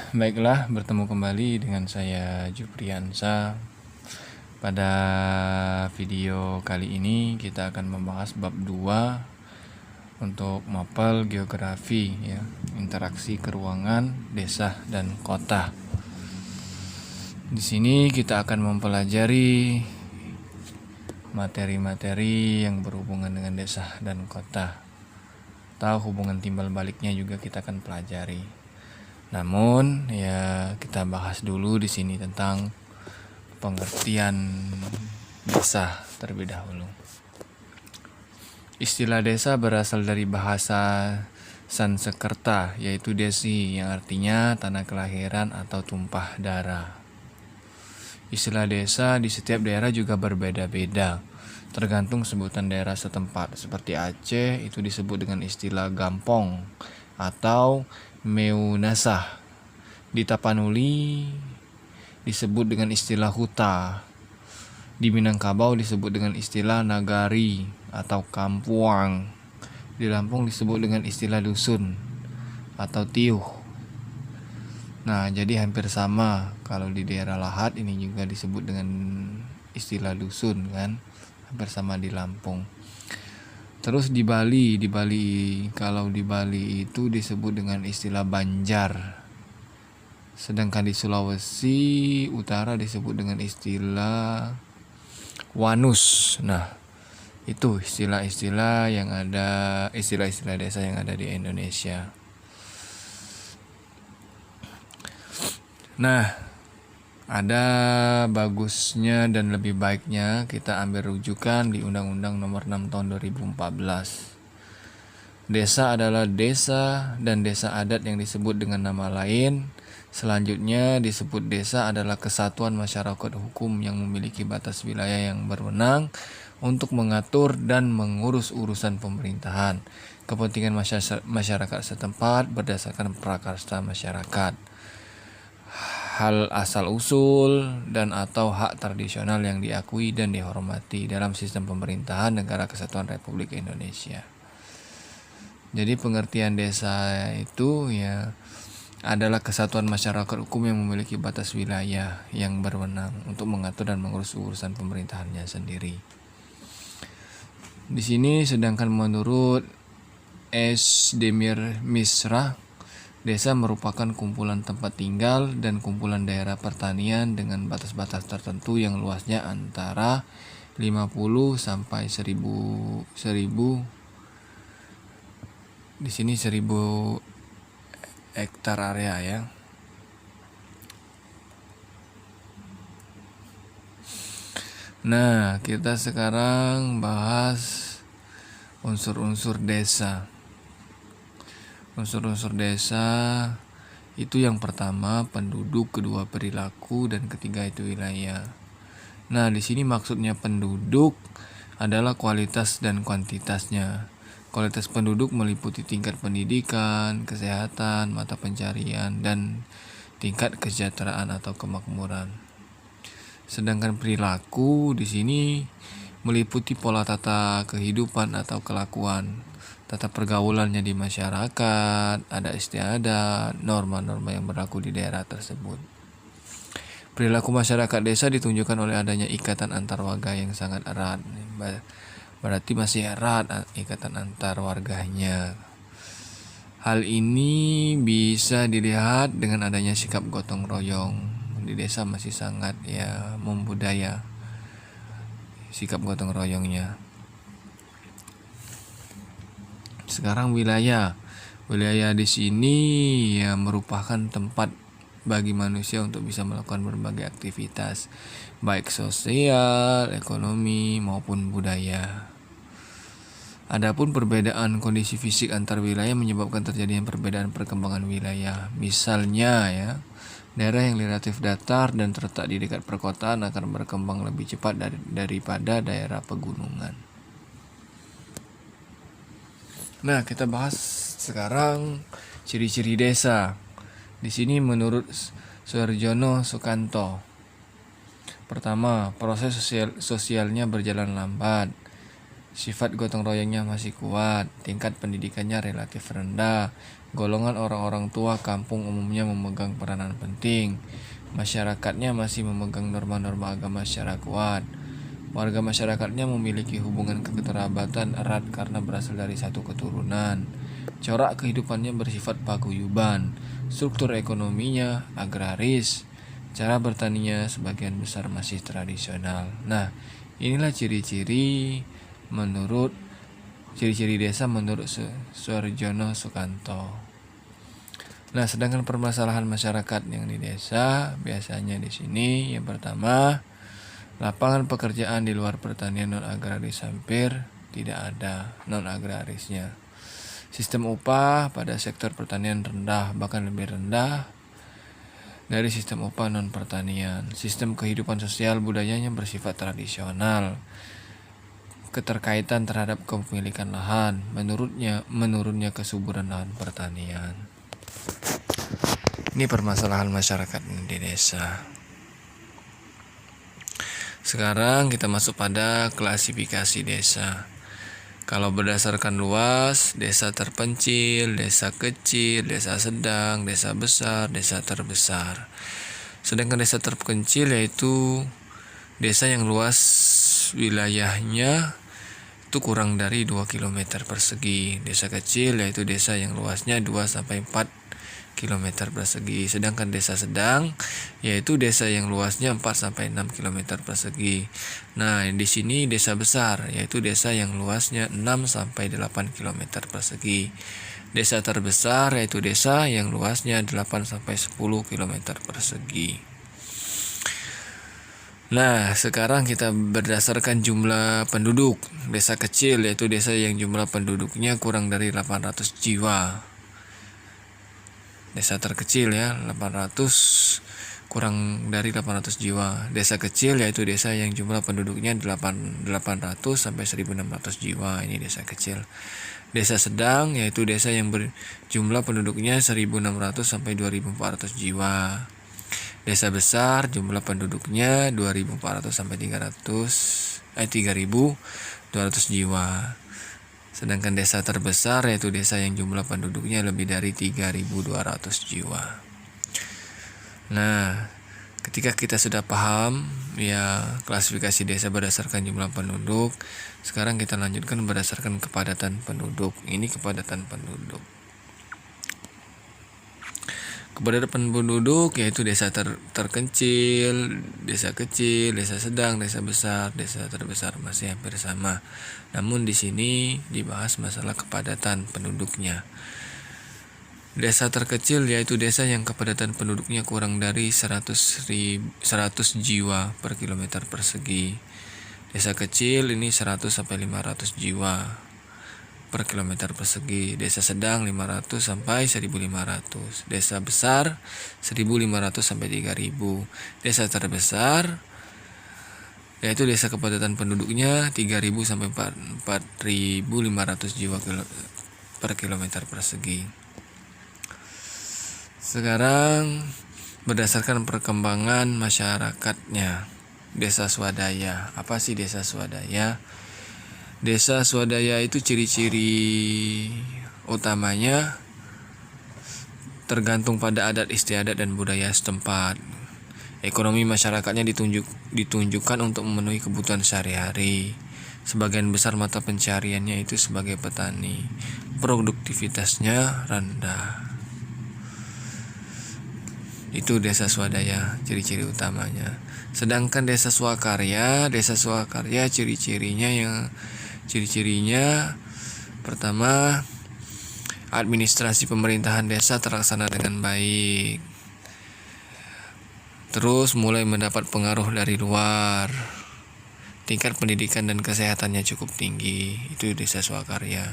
Baiklah, bertemu kembali dengan saya Jupriansa. Pada video kali ini kita akan membahas bab 2 untuk mapel geografi ya, interaksi keruangan desa dan kota. Di sini kita akan mempelajari materi-materi yang berhubungan dengan desa dan kota. Tahu hubungan timbal baliknya juga kita akan pelajari. Namun ya kita bahas dulu di sini tentang pengertian desa terlebih dahulu. Istilah desa berasal dari bahasa Sanskerta yaitu desi yang artinya tanah kelahiran atau tumpah darah. Istilah desa di setiap daerah juga berbeda-beda, tergantung sebutan daerah setempat. Seperti Aceh itu disebut dengan istilah gampong atau meunasah. Di Tapanuli disebut dengan istilah huta. Di Minangkabau disebut dengan istilah nagari atau kampuang. Di Lampung disebut dengan istilah dusun atau tiuh. Nah, jadi hampir sama. Kalau di daerah Lahat ini juga disebut dengan istilah dusun kan. Hampir sama di Lampung. Terus di Bali kalau di Bali itu disebut dengan istilah banjar. Sedangkan di Sulawesi Utara disebut dengan istilah wanus. Nah, itu istilah-istilah yang ada, istilah-istilah desa yang ada di Indonesia. Nah, ada bagusnya dan lebih baiknya kita ambil rujukan di Undang-Undang Nomor 6 Tahun 2014. Desa adalah desa dan desa adat yang disebut dengan nama lain. Selanjutnya disebut desa adalah kesatuan masyarakat hukum yang memiliki batas wilayah yang berwenang untuk mengatur dan mengurus urusan pemerintahan, kepentingan masyarakat setempat berdasarkan prakarsa masyarakat, hal asal-usul dan atau hak tradisional yang diakui dan dihormati dalam sistem pemerintahan Negara Kesatuan Republik Indonesia. Jadi pengertian desa itu ya adalah kesatuan masyarakat hukum yang memiliki batas wilayah yang berwenang untuk mengatur dan mengurus urusan pemerintahannya sendiri. Di sini sedangkan menurut S. Demir Misra, desa merupakan kumpulan tempat tinggal dan kumpulan daerah pertanian dengan batas-batas tertentu yang luasnya antara 50 sampai 1000 di sini 1000 hektar area ya. Nah, kita sekarang bahas unsur-unsur desa. Unsur-unsur desa itu yang pertama penduduk, kedua perilaku, dan ketiga itu wilayah. Nah, di sini maksudnya penduduk adalah kualitas dan kuantitasnya. Kualitas penduduk meliputi tingkat pendidikan, kesehatan, mata pencarian, dan tingkat kesejahteraan atau kemakmuran. Sedangkan perilaku di sini meliputi pola tata kehidupan atau kelakuan, tata pergaulannya di masyarakat, adat istiadat, norma-norma yang berlaku di daerah tersebut. Perilaku masyarakat desa ditunjukkan oleh adanya ikatan antar warga yang sangat erat. Berarti masih erat ikatan antar warganya. Hal ini bisa dilihat dengan adanya sikap gotong royong. Di desa masih sangat ya membudaya sikap gotong royongnya. Sekarang wilayah. Wilayah di sini ya merupakan tempat bagi manusia untuk bisa melakukan berbagai aktivitas, baik sosial, ekonomi, maupun budaya. Adapun perbedaan kondisi fisik antar wilayah menyebabkan terjadinya perbedaan perkembangan wilayah. Misalnya ya, daerah yang relatif datar dan terletak di dekat perkotaan akan berkembang lebih cepat daripada daerah pegunungan. Nah, kita bahas sekarang ciri-ciri desa. Di sini menurut Suharjono Sukanto. Pertama, proses sosialnya berjalan lambat. Sifat gotong royongnya masih kuat, tingkat pendidikannya relatif rendah. Golongan orang-orang tua kampung umumnya memegang peranan penting. Masyarakatnya masih memegang norma-norma agama secara kuat. Warga masyarakatnya memiliki hubungan kekerabatan erat karena berasal dari satu keturunan. Corak kehidupannya bersifat paguyuban. Struktur ekonominya agraris. Cara bertaninya sebagian besar masih tradisional. Nah, inilah ciri-ciri desa menurut Suarjono Sukanto. Nah, sedangkan permasalahan masyarakat yang di desa biasanya di sini yang pertama, lapangan pekerjaan di luar pertanian non agraris hampir tidak ada non agrarisnya. Sistem upah pada sektor pertanian rendah, bahkan lebih rendah dari sistem upah non pertanian. Sistem kehidupan sosial budayanya bersifat tradisional. Keterkaitan terhadap kepemilikan lahan, menurunnya kesuburan lahan pertanian. Ini permasalahan masyarakat di desa. Sekarang kita masuk pada klasifikasi desa. Kalau berdasarkan luas, desa terpencil, desa kecil, desa sedang, desa besar, desa terbesar. Sedangkan desa terpencil yaitu desa yang luas wilayahnya itu kurang dari 2 km persegi. Desa kecil yaitu desa yang luasnya 2-4 km persegi. Sedangkan desa sedang yaitu desa yang luasnya 4-6 km persegi. Nah, di sini desa besar yaitu desa yang luasnya 6-8 km persegi. Desa terbesar yaitu desa yang luasnya 8-10 km persegi. Nah, sekarang kita berdasarkan jumlah penduduk. Desa kecil yaitu desa yang jumlah penduduknya kurang dari 800 jiwa. Desa terkecil ya, 800 kurang dari 800 jiwa. Desa kecil yaitu desa yang jumlah penduduknya 800 sampai 1600 jiwa. Ini desa kecil. Desa sedang yaitu desa yang berjumlah penduduknya 1600 sampai 2400 jiwa. Desa besar jumlah penduduknya 2400 sampai 3200 jiwa. Sedangkan desa terbesar yaitu desa yang jumlah penduduknya lebih dari 3200 jiwa. Nah, ketika kita sudah paham ya klasifikasi desa berdasarkan jumlah penduduk, sekarang kita lanjutkan berdasarkan kepadatan penduduk. Ini kepadatan penduduk. Kepadatan penduduk yaitu desa terkecil, desa kecil, desa sedang, desa besar, desa terbesar masih hampir sama. Namun di sini dibahas masalah kepadatan penduduknya. Desa terkecil yaitu desa yang kepadatan penduduknya kurang dari 100 jiwa per kilometer persegi. Desa kecil ini 100 sampai 500 jiwa per kilometer persegi. Desa sedang 500 sampai 1500. Desa besar 1500 sampai 3000. Desa terbesar yaitu desa kepadatan penduduknya 3000 sampai 4500 jiwa per kilometer persegi. Sekarang berdasarkan perkembangan masyarakatnya. Desa swadaya. Apa sih desa swadaya? Desa swadaya itu ciri-ciri utamanya tergantung pada adat istiadat dan budaya setempat. Ekonomi masyarakatnya ditunjukkan untuk memenuhi kebutuhan sehari-hari. Sebagian besar mata pencariannya itu sebagai petani. Produktivitasnya rendah. Itu desa swadaya, ciri-ciri utamanya. Sedangkan desa swakarya ciri-cirinya pertama, administrasi pemerintahan desa terlaksana dengan baik. Terus mulai mendapat pengaruh dari luar. Tingkat pendidikan dan kesehatannya cukup tinggi. Itu desa swakarya.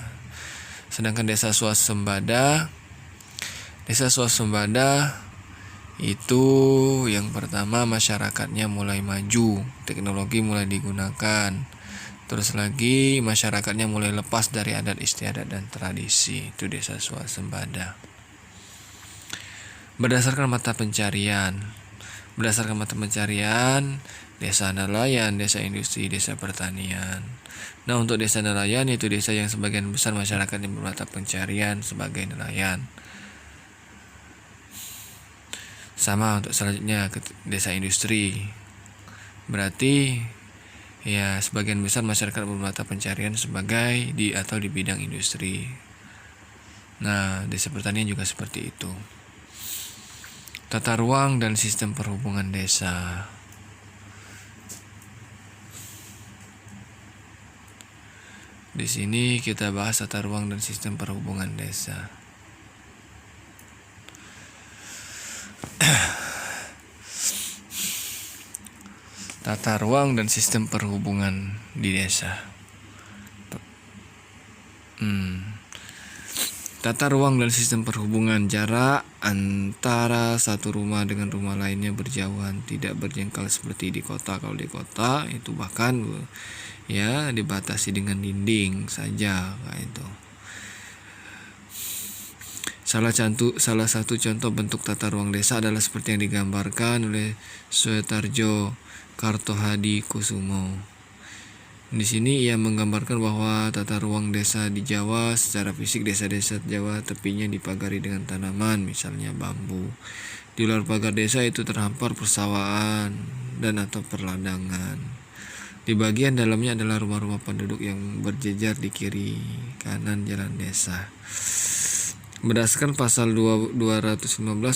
Sedangkan desa swasembada itu yang pertama masyarakatnya mulai maju, teknologi mulai digunakan. Terus lagi masyarakatnya mulai lepas dari adat istiadat dan tradisi. Itu desa swasembada. Berdasarkan mata pencarian, Berdasarkan mata pencarian, desa nelayan, desa industri, desa pertanian. Nah, untuk desa nelayan yaitu desa yang sebagian besar masyarakat yang bermata pencarian sebagai nelayan. Sama untuk selanjutnya desa industri. Berarti ya sebagian besar masyarakat bermata pencarian sebagai di bidang industri. Nah, desa pertanian juga seperti itu. Tata ruang dan sistem perhubungan desa. Di sini kita bahas tata ruang dan sistem perhubungan desa. Tata ruang dan sistem perhubungan di desa. Tata ruang dan sistem perhubungan, jarak antara satu rumah dengan rumah lainnya berjauhan, tidak berjengkal seperti di kota. Kalau di kota itu bahkan ya dibatasi dengan dinding saja kayak itu. Salah satu contoh bentuk tata ruang desa adalah seperti yang digambarkan oleh Suetarjo Kartohadikusumo. Di sini ia menggambarkan bahwa tata ruang desa di Jawa secara fisik desa-desa Jawa tepinya dipagari dengan tanaman, misalnya bambu. Di luar pagar desa itu terhampar persawahan dan atau perladangan. Di bagian dalamnya adalah rumah-rumah penduduk yang berjejer di kiri kanan jalan desa. Berdasarkan pasal 215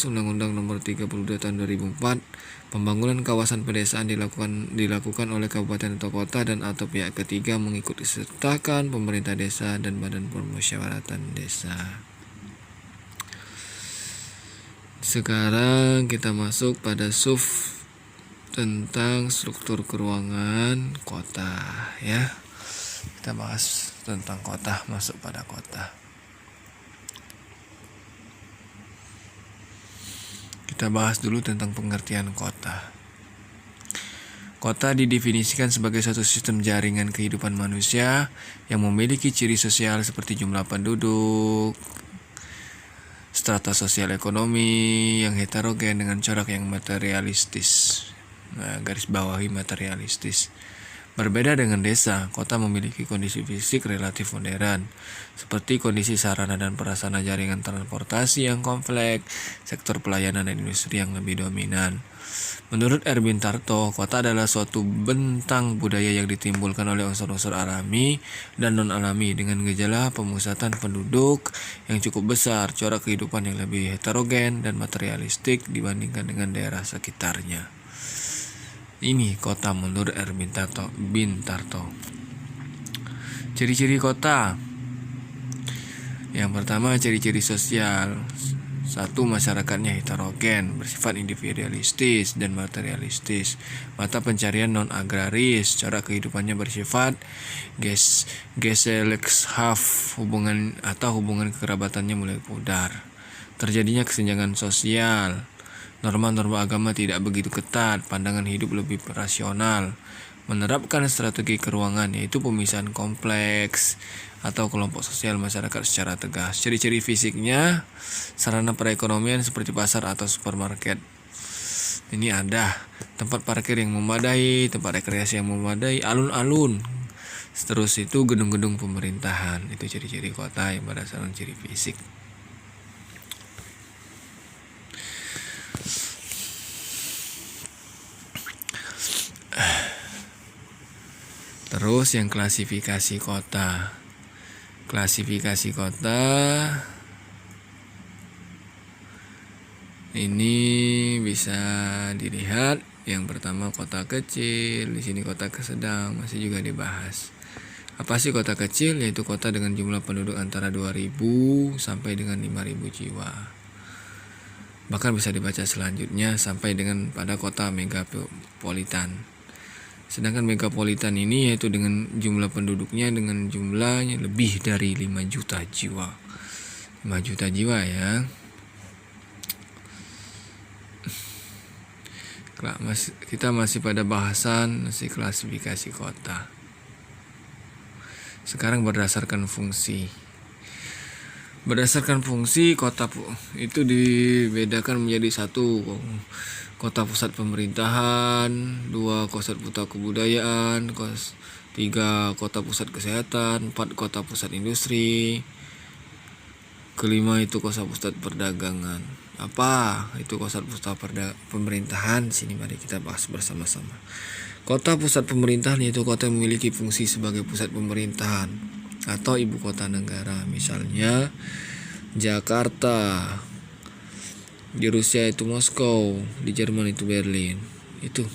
Undang-Undang Nomor 32 Tahun 2004, pembangunan kawasan pedesaan dilakukan oleh kabupaten atau kota dan atau pihak ketiga mengikuti sertakan pemerintah desa dan badan permusyawaratan desa. Sekarang kita masuk pada tentang struktur keuangan kota ya. Kita bahas tentang kota, masuk pada kota. Kita bahas dulu tentang pengertian kota. Kota didefinisikan sebagai suatu sistem jaringan kehidupan manusia yang memiliki ciri sosial seperti jumlah penduduk, strata sosial ekonomi yang heterogen dengan corak yang materialistis. Nah, garis bawahi materialistis. Berbeda dengan desa, kota memiliki kondisi fisik relatif modern, seperti kondisi sarana dan prasarana jaringan transportasi yang kompleks, sektor pelayanan dan industri yang lebih dominan. Menurut Erwin Tarto, kota adalah suatu bentang budaya yang ditimbulkan oleh unsur-unsur alami dan non-alami dengan gejala pemusatan penduduk yang cukup besar, corak kehidupan yang lebih heterogen dan materialistik dibandingkan dengan daerah sekitarnya. Ini kota menurut Erwin Tarto. Ciri-ciri kota. Yang pertama, ciri-ciri sosial. 1. Masyarakatnya heterogen, bersifat individualistis dan materialistis. Mata pencarian non-agraris, corak kehidupannya bersifat Gesellschaft, hubungan kekerabatannya mulai pudar. Terjadinya kesenjangan sosial. Norma-norma agama tidak begitu ketat, pandangan hidup lebih rasional. Menerapkan strategi keuangan yaitu pemisahan kompleks atau kelompok sosial masyarakat secara tegas. Ciri-ciri fisiknya, sarana perekonomian seperti pasar atau supermarket. Ini ada tempat parkir yang memadai, tempat rekreasi yang memadai, alun-alun. Seterus itu gedung-gedung pemerintahan. Itu ciri-ciri kota yang berdasarkan ciri fisik. Terus yang klasifikasi kota. Klasifikasi kota ini bisa dilihat. Yang pertama kota kecil, di sini kota sedang masih juga dibahas. Apa sih kota kecil? Yaitu kota dengan jumlah penduduk antara 2.000 sampai dengan 5.000 jiwa. Bahkan bisa dibaca selanjutnya sampai dengan pada kota megapolitan. Sedangkan megapolitan ini yaitu dengan jumlah penduduknya dengan jumlahnya lebih dari 5 juta jiwa. 5 juta jiwa ya. Kita masih pada bahasan klasifikasi kota. Sekarang berdasarkan fungsi. Berdasarkan fungsi kota itu dibedakan menjadi 1. kota pusat pemerintahan, 2 kota pusat kebudayaan, 3 kota pusat kesehatan, 4 kota pusat industri, kelima itu kota pusat perdagangan. Apa itu kota pusat pemerintahan? Sini mari kita bahas bersama-sama. Kota pusat pemerintahan yaitu kota yang memiliki fungsi sebagai pusat pemerintahan atau ibu kota negara. Misalnya Jakarta, di Rusia itu Moskow, di Jerman itu Berlin. Itu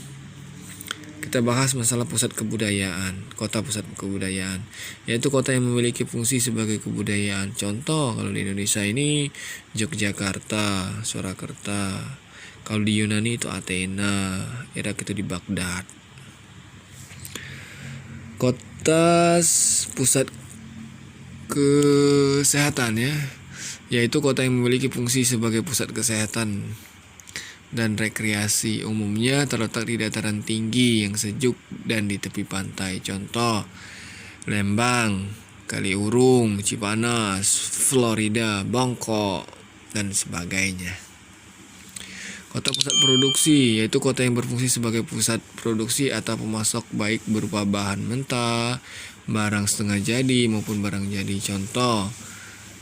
kita bahas masalah pusat kebudayaan, kota pusat kebudayaan, yaitu kota yang memiliki fungsi sebagai kebudayaan. Contoh kalau di Indonesia ini Yogyakarta, Surakarta. Kalau di Yunani itu Athena, Irak itu di Baghdad. Kota pusat kesehatan ya, yaitu kota yang memiliki fungsi sebagai pusat kesehatan dan rekreasi. Umumnya terletak di dataran tinggi yang sejuk dan di tepi pantai. Contoh Lembang, Kaliurung, Cipanas, Florida, Bangkok, dan sebagainya. Kota pusat produksi yaitu kota yang berfungsi sebagai pusat produksi atau pemasok baik berupa bahan mentah, barang setengah jadi maupun barang jadi. Contoh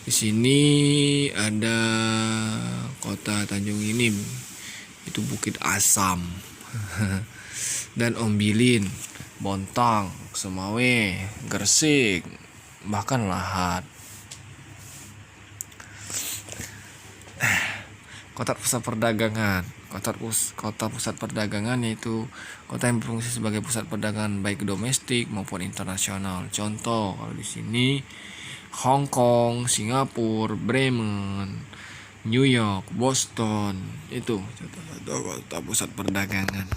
di sini ada kota Tanjung Inim, itu Bukit Asam, dan Ombilin, Bontang, Semawe, Gresik, bahkan Lahat. Kota pusat perdagangan. Kota pusat perdagangan yaitu kota yang berfungsi sebagai pusat perdagangan baik domestik maupun internasional. Contoh kalau di sini Hong Kong, Singapura, Bremen, New York, Boston, itu contoh kota pusat perdagangan.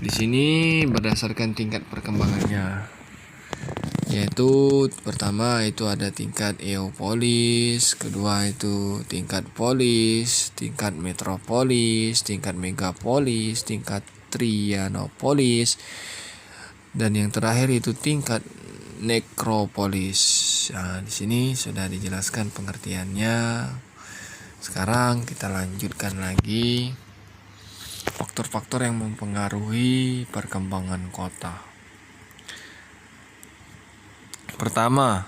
Di sini berdasarkan tingkat perkembangannya, yaitu pertama itu ada tingkat eopolis, kedua itu tingkat polis, tingkat metropolis, tingkat megapolis, tingkat trianopolis, dan yang terakhir itu tingkat nekropolis. Nah, di sini sudah dijelaskan pengertiannya. Sekarang kita lanjutkan lagi faktor-faktor yang mempengaruhi perkembangan kota. Pertama,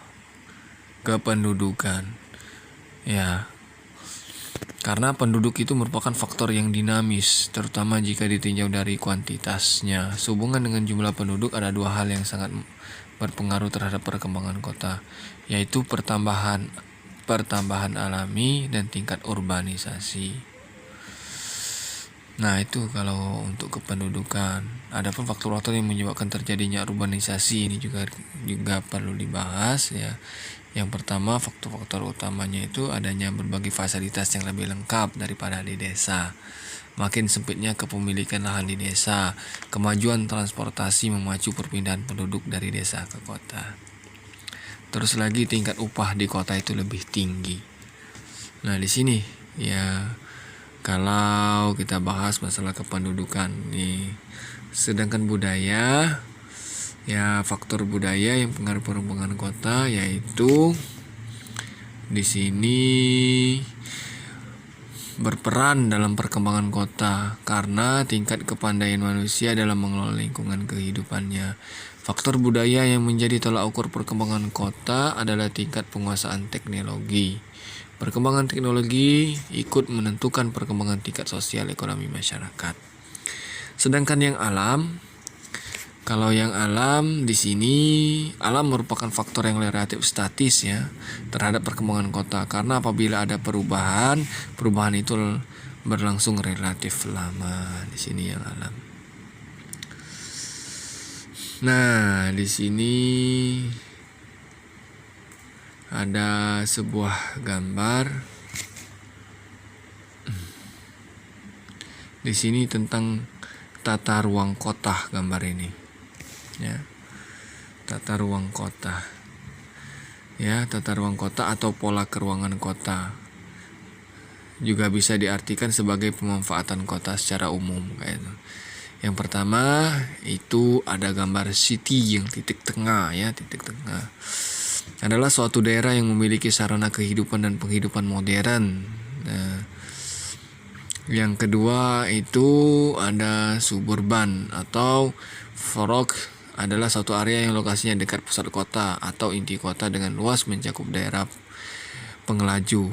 kependudukan. Ya, karena penduduk itu merupakan faktor yang dinamis, terutama jika ditinjau dari kuantitasnya. Sehubungan dengan jumlah penduduk ada 2 hal yang sangat berpengaruh terhadap perkembangan kota, yaitu pertambahan alami dan tingkat urbanisasi. Nah, itu kalau untuk kependudukan. Adapun faktor-faktor yang menyebabkan terjadinya urbanisasi ini juga perlu dibahas ya. Yang pertama, faktor-faktor utamanya itu adanya berbagai fasilitas yang lebih lengkap daripada di desa. Makin sempitnya kepemilikan lahan di desa, kemajuan transportasi memacu perpindahan penduduk dari desa ke kota. Terus lagi tingkat upah di kota itu lebih tinggi. Nah, di sini ya kalau kita bahas masalah kependudukan nih. Sedangkan budaya, ya faktor budaya yang pengaruh perkembangan kota yaitu di sini berperan dalam perkembangan kota karena tingkat kepandaian manusia dalam mengelola lingkungan kehidupannya. Faktor budaya yang menjadi tolak ukur perkembangan kota adalah tingkat penguasaan teknologi. Perkembangan teknologi ikut menentukan perkembangan tingkat sosial ekonomi masyarakat. Sedangkan yang alam, kalau yang alam di sini, alam merupakan faktor yang relatif statis ya terhadap perkembangan kota, karena apabila ada perubahan itu berlangsung relatif lama. Di sini yang alam. Nah, di sini ada sebuah gambar. Di sini tentang tata ruang kota gambar ini. Ya. Tata ruang kota. Ya, tata ruang kota atau pola keruangan kota. Juga bisa diartikan sebagai pemanfaatan kota secara umum kayak itu. Yang pertama itu ada gambar city yang titik tengah ya, titik tengah. Adalah suatu daerah yang memiliki sarana kehidupan dan penghidupan modern. Nah, Yang kedua itu ada suburban atau forok, adalah suatu area yang lokasinya dekat pusat kota atau inti kota dengan luas mencakup daerah pengelaju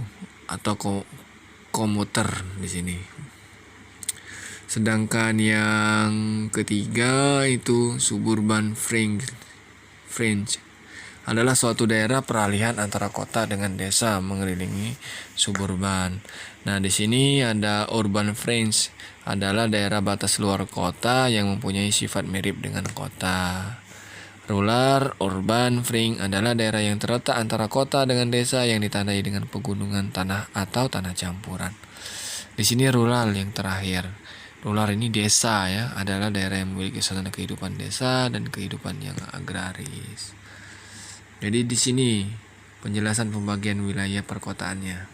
atau komuter di sini. Sedangkan yang ketiga itu suburban fringe adalah suatu daerah peralihan antara kota dengan desa mengelilingi suburban. Nah, di sini ada urban fringe, adalah daerah batas luar kota yang mempunyai sifat mirip dengan kota. Rural urban fringe adalah daerah yang terletak antara kota dengan desa yang ditandai dengan pegunungan tanah atau tanah campuran. Di sini rural yang terakhir. Rural ini desa ya, adalah daerah yang memiliki suasana kehidupan desa dan kehidupan yang agraris. Jadi di sini penjelasan pembagian wilayah perkotaannya.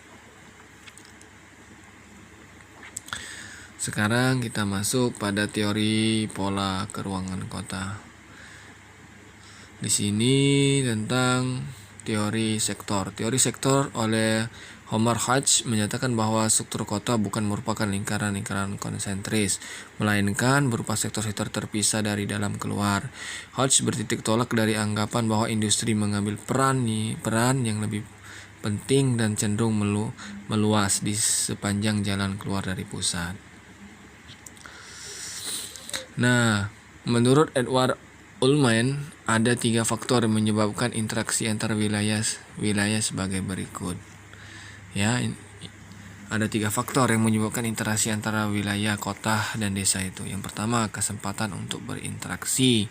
Sekarang kita masuk pada teori pola keruangan kota. Di sini tentang teori sektor. Teori sektor oleh Homer Hodge menyatakan bahwa struktur kota bukan merupakan lingkaran-lingkaran konsentris, melainkan berupa sektor-sektor terpisah dari dalam keluar. Hodge bertitik tolak dari anggapan bahwa industri mengambil peran yang lebih penting dan cenderung meluas di sepanjang jalan keluar dari pusat. Nah, menurut Edward Ullman, ada 3 faktor yang menyebabkan interaksi antar wilayah sebagai berikut. Ya, ada 3 faktor yang menyebabkan interaksi antara wilayah kota dan desa itu. Yang pertama, kesempatan untuk berinteraksi.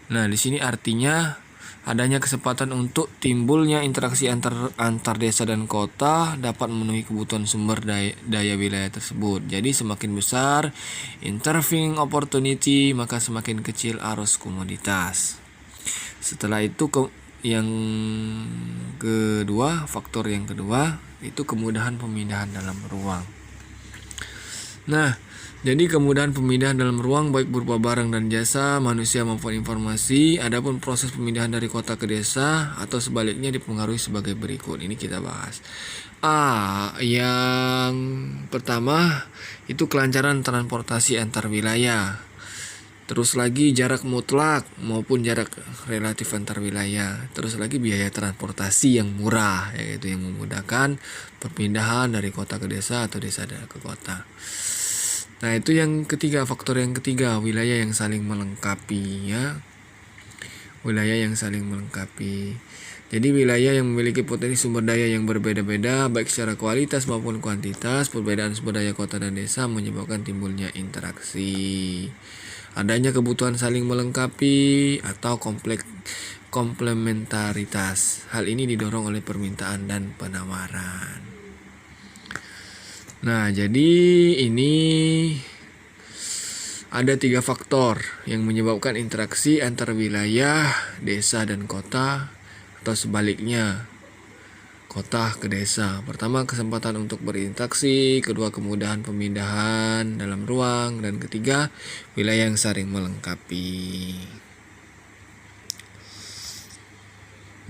Nah, di sini artinya adanya kesempatan untuk timbulnya interaksi antar desa dan kota dapat memenuhi kebutuhan sumber daya wilayah tersebut. Jadi semakin besar intervening opportunity, maka semakin kecil arus komoditas. Setelah itu yang kedua, faktor yang kedua itu kemudahan pemindahan dalam ruang. Nah, jadi kemudahan pemindahan dalam ruang baik berupa barang dan jasa, manusia maupun informasi. Adapun proses pemindahan dari kota ke desa atau sebaliknya dipengaruhi sebagai berikut. Ini kita bahas. Yang pertama itu kelancaran transportasi antar wilayah. Terus lagi jarak mutlak maupun jarak relatif antar wilayah. Terus lagi biaya transportasi yang murah, yaitu yang memudahkan perpindahan dari kota ke desa atau desa ke kota. Nah, itu yang ketiga, faktor yang ketiga, wilayah yang saling melengkapi ya. Wilayah yang saling melengkapi. Jadi wilayah yang memiliki potensi sumber daya yang berbeda-beda baik secara kualitas maupun kuantitas, perbedaan sumber daya kota dan desa menyebabkan timbulnya interaksi. Adanya kebutuhan saling melengkapi atau komplementaritas. Hal ini didorong oleh permintaan dan penawaran. Nah, jadi ini ada 3 faktor yang menyebabkan interaksi antar wilayah, desa dan kota atau sebaliknya, kota ke desa. Pertama, kesempatan untuk berinteraksi, kedua, kemudahan pemindahan dalam ruang, dan ketiga, wilayah yang saling melengkapi.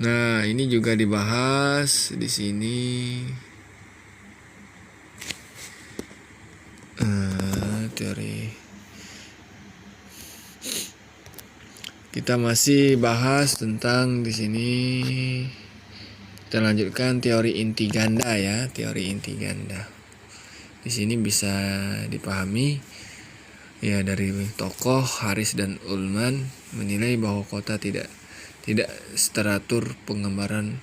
Nah, ini juga dibahas di sini. Teori. Kita masih bahas tentang di sini. Kita lanjutkan teori inti ganda ya, teori inti ganda. Di sini bisa dipahami ya dari tokoh Harris dan Ullman menilai bahwa kota tidak teratur penggambaran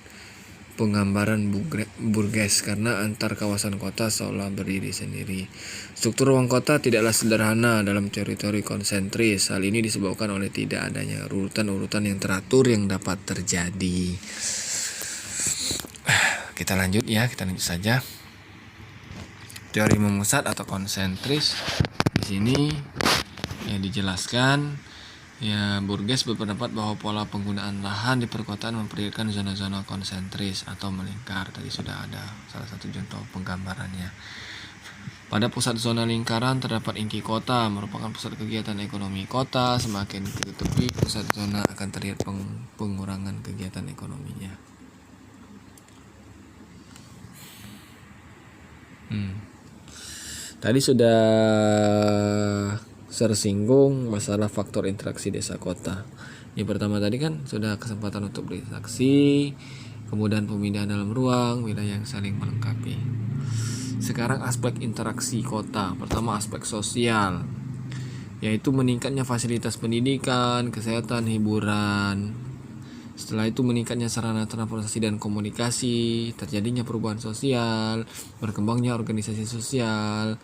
Burgess karena antar kawasan kota seolah berdiri sendiri. Struktur ruang kota tidaklah sederhana dalam teori-teori konsentris. Hal ini disebabkan oleh tidak adanya urutan-urutan yang teratur yang dapat terjadi. Kita lanjut saja. Teori memusat atau konsentris di sini ya dijelaskan. Ya, Burgess berpendapat bahwa pola penggunaan lahan di perkotaan memperkirakan zona-zona konsentris atau melingkar. Tadi sudah ada salah satu contoh penggambarannya. Pada pusat zona lingkaran terdapat inti kota, merupakan pusat kegiatan ekonomi kota. Semakin ke tepi pusat zona akan terlihat pengurangan kegiatan ekonominya. Tadi sudah tersinggung masalah faktor interaksi desa kota. Yang pertama tadi kan sudah kesempatan untuk berinteraksi, kemudian pemindahan dalam ruang, wilayah yang saling melengkapi. Sekarang aspek interaksi kota. Pertama aspek sosial, yaitu meningkatnya fasilitas pendidikan, kesehatan, hiburan. Setelah itu meningkatnya sarana transportasi dan komunikasi, terjadinya perubahan sosial, berkembangnya organisasi sosial,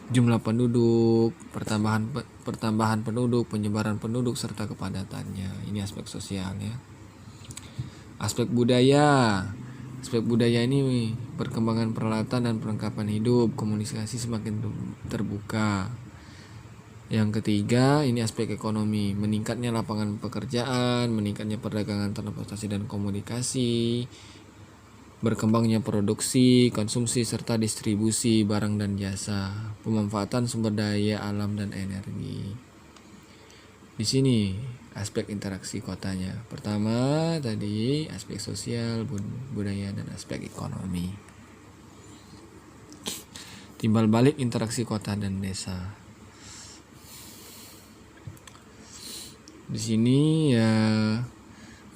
jumlah penduduk, pertambahan penduduk, penyebaran penduduk serta kepadatannya. Ini aspek sosial ya. Aspek budaya. Aspek budaya ini perkembangan peralatan dan perlengkapan hidup, komunikasi semakin terbuka. Yang ketiga, ini aspek ekonomi, meningkatnya lapangan pekerjaan, meningkatnya perdagangan, transportasi dan komunikasi, berkembangnya produksi, konsumsi serta distribusi barang dan jasa, pemanfaatan sumber daya alam dan energi. Di sini aspek interaksi kotanya. Pertama tadi aspek sosial, budaya dan aspek ekonomi. Timbal balik interaksi kota dan desa. Di sini ya,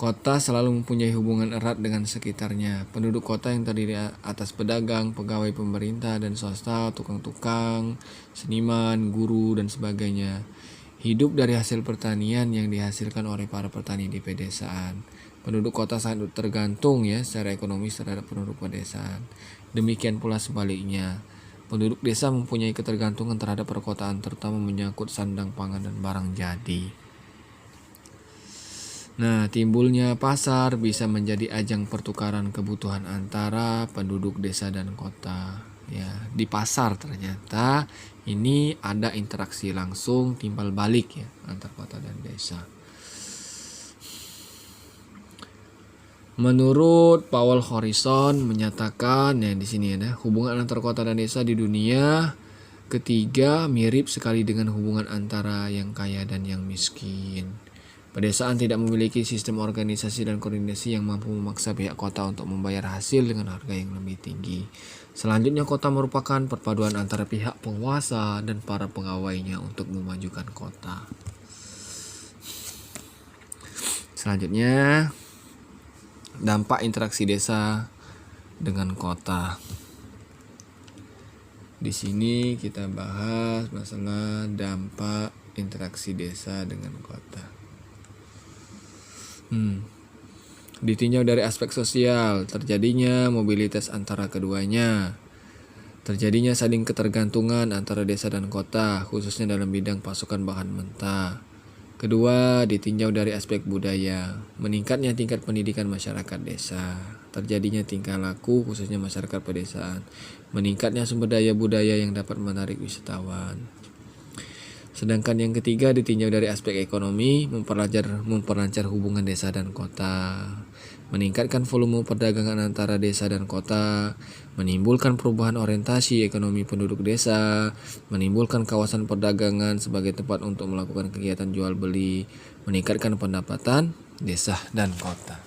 kota selalu mempunyai hubungan erat dengan sekitarnya. Penduduk kota yang terdiri atas pedagang, pegawai pemerintah dan swasta, tukang-tukang, seniman, guru dan sebagainya. Hidup dari hasil pertanian yang dihasilkan oleh para petani di pedesaan. Penduduk kota sangat tergantung ya secara ekonomis terhadap penduduk pedesaan. Demikian pula sebaliknya. Penduduk desa mempunyai ketergantungan terhadap perkotaan, terutama menyangkut sandang pangan dan barang jadi. Nah, timbulnya pasar bisa menjadi ajang pertukaran kebutuhan antara penduduk desa dan kota. Ya, di pasar ternyata ini ada interaksi langsung timbal balik ya antar kota dan desa. Menurut Paul Horizon menyatakan ya di sini ada hubungan antar kota dan desa di dunia ketiga mirip sekali dengan hubungan antara yang kaya dan yang miskin. Pedesaan tidak memiliki sistem organisasi dan koordinasi yang mampu memaksa pihak kota untuk membayar hasil dengan harga yang lebih tinggi. Selanjutnya, kota merupakan perpaduan antara pihak penguasa dan para pegawainya untuk memajukan kota. Selanjutnya, dampak interaksi desa dengan kota. Di sini kita bahas masalah dampak interaksi desa dengan kota. Ditinjau dari aspek sosial, terjadinya mobilitas antara keduanya, terjadinya saling ketergantungan antara desa dan kota, khususnya dalam bidang pasokan bahan mentah. Kedua, ditinjau dari aspek budaya, meningkatnya tingkat pendidikan masyarakat desa, terjadinya tingkah laku khususnya masyarakat pedesaan, meningkatnya sumber daya budaya yang dapat menarik wisatawan. Sedangkan yang ketiga ditinjau dari aspek ekonomi, memperlancar hubungan desa dan kota, meningkatkan volume perdagangan antara desa dan kota, menimbulkan perubahan orientasi ekonomi penduduk desa, menimbulkan kawasan perdagangan sebagai tempat untuk melakukan kegiatan jual beli, meningkatkan pendapatan desa dan kota.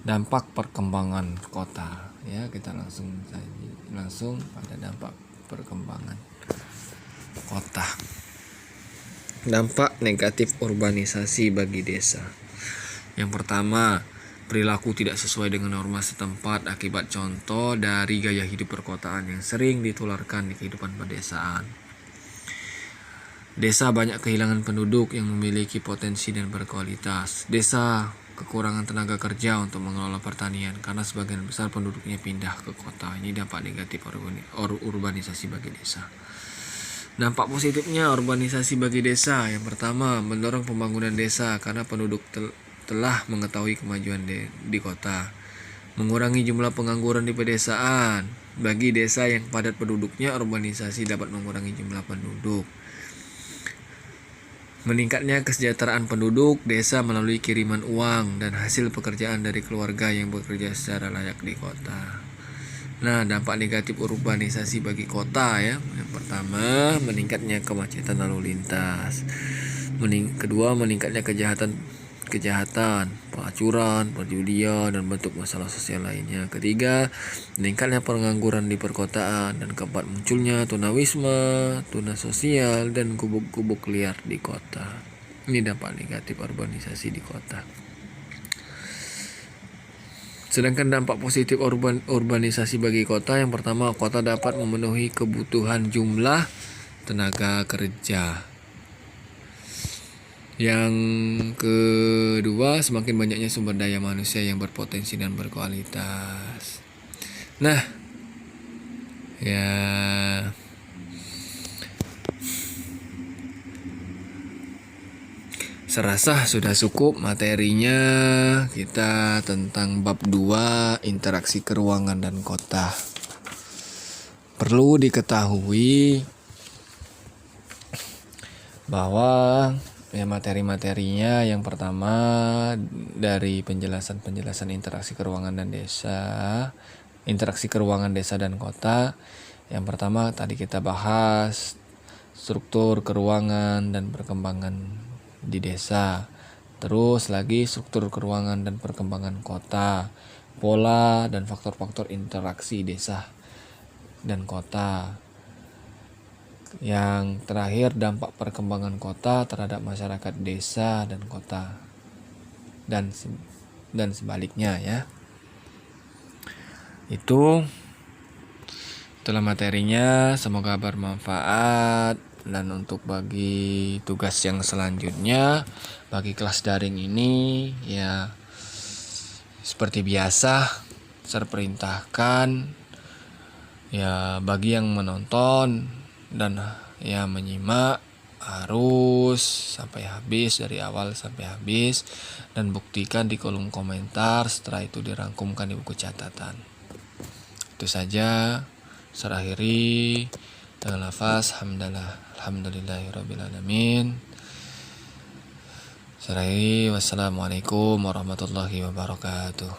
Dampak perkembangan kota ya, kita langsung pada dampak perkembangan kota. Dampak negatif urbanisasi bagi desa. Yang pertama, perilaku tidak sesuai dengan norma setempat akibat contoh dari gaya hidup perkotaan yang sering ditularkan di kehidupan pedesaan. Desa banyak kehilangan penduduk yang memiliki potensi dan berkualitas. Desa kekurangan tenaga kerja untuk mengelola pertanian karena sebagian besar penduduknya pindah ke kota. Ini dampak negatif urbanisasi bagi desa. Dampak positifnya urbanisasi bagi desa. Yang pertama, mendorong pembangunan desa karena penduduk telah mengetahui kemajuan di kota. Mengurangi jumlah pengangguran di pedesaan. Bagi desa yang padat penduduknya, urbanisasi dapat mengurangi jumlah penduduk. Meningkatnya kesejahteraan penduduk desa melalui kiriman uang dan hasil pekerjaan dari keluarga yang bekerja secara layak di kota. Nah, dampak negatif urbanisasi bagi kota ya. Yang pertama, meningkatnya kemacetan lalu lintas. Kedua, meningkatnya kejahatan kejahatan, pelacuran, perjudian, dan bentuk masalah sosial lainnya. Ketiga, meningkatnya pengangguran di perkotaan. Dan keempat, munculnya tunawisma, tuna sosial, dan gubuk-gubuk liar di kota. Ini dampak negatif urbanisasi di kota. Sedangkan dampak positif urbanisasi bagi kota, yang pertama, kota dapat memenuhi kebutuhan jumlah tenaga kerja. Yang kedua, semakin banyaknya sumber daya manusia yang berpotensi dan berkualitas. Nah, ya serasa sudah cukup materinya kita tentang bab 2 interaksi keruangan dan kota. Perlu diketahui bahwa materi-materinya yang pertama dari penjelasan interaksi keruangan dan desa, interaksi keruangan desa dan kota. Yang pertama tadi kita bahas struktur keruangan dan perkembangan di desa. Terus lagi struktur keruangan dan perkembangan kota, pola dan faktor-faktor interaksi desa dan kota. Yang terakhir, dampak perkembangan kota terhadap masyarakat desa dan kota, dan sebaliknya ya. Itulah materinya, semoga bermanfaat. Dan untuk bagi tugas yang selanjutnya, bagi kelas daring ini ya seperti biasa, saya perintahkan ya bagi yang menonton dan ya menyimak harus sampai habis, dari awal sampai habis, dan buktikan di kolom komentar. Setelah itu dirangkumkan di buku catatan. Itu saja. Saya akhiri dengan lafaz alhamdulillahirrabbilalamin. Saya akhiri, wassalamualaikum warahmatullahi wabarakatuh.